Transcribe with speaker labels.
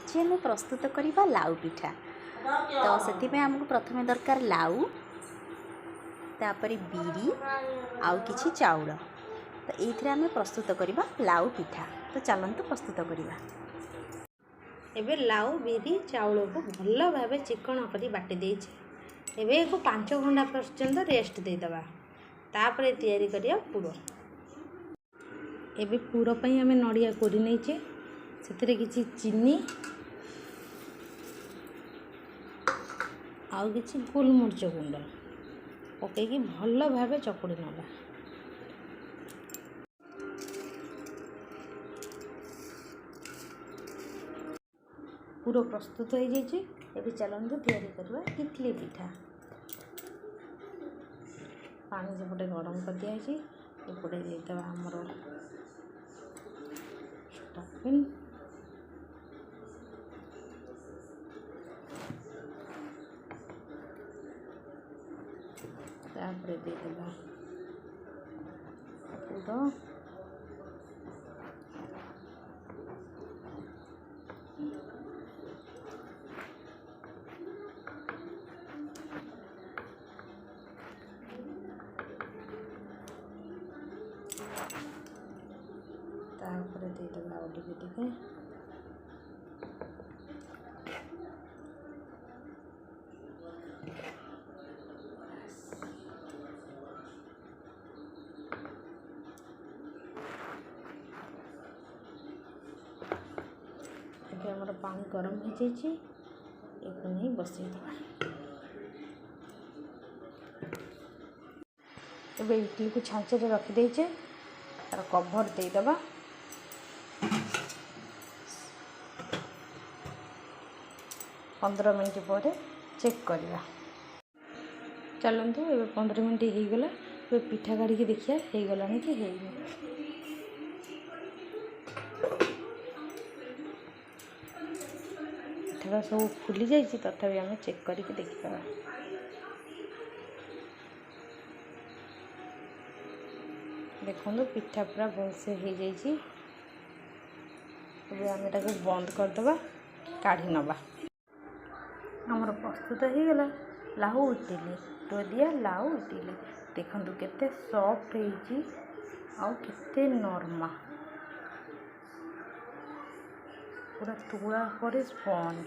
Speaker 1: आज आम प्रस्तुत करवा लाउ पिठा। तो से आमको प्रथम दरकार लाउ, तापर बिरी आउ किछि चाउल। तो ये आम प्रस्तुत करवा लाउ पिठा। तो चलतु प्रस्तुत करवा।
Speaker 2: एबे लाउ बिरी चाउल को भल भाव चिकन कर बाटी देछे। एबे को 5 घंटा पर्यंत रेस्ट देदबा। तापर तैयारी करिया पुर। एबे पुर पई हमें नड़िया कोरी नैचे। सेतिरे किछि चीनी आउ किछि गोलमरिच गुंड पकईकि भल भाव चकुड़ी नवा। पूरा प्रस्तुत हो जाइए। एबे चलतु तैयारी करवा इडली पिठा। पानी सेपटे गरम कर दिखाई। एपटे देदेवा आमर स्टफिंग। तापर देदेवा पूरा तापर देदेवा और टिके हमारा पानी गरम हो जाइए। एक नहीं बसईदे। एबे इडली को छांचे रखिदेचे। तार कभर देदेबा। पंद्रह मिनट पर चेक करवा। चलतु ए 15 मिनट हो गला। पिठा काढ़ी देखिए हो गला कि है। पिठा सब फुली जाइए। तथापि आम चेक करके देखिपा। देखो पिठा पूरा भलसे हो जाइए। आम बंद करदे काढ़ी नवा। आमर प्रस्तुत हो गला लाउ इडली। तो दिया लाउ इडली देखो केते सॉफ्ट होइछि आउ केते नरमा। पूरा तुला पर स्पंज।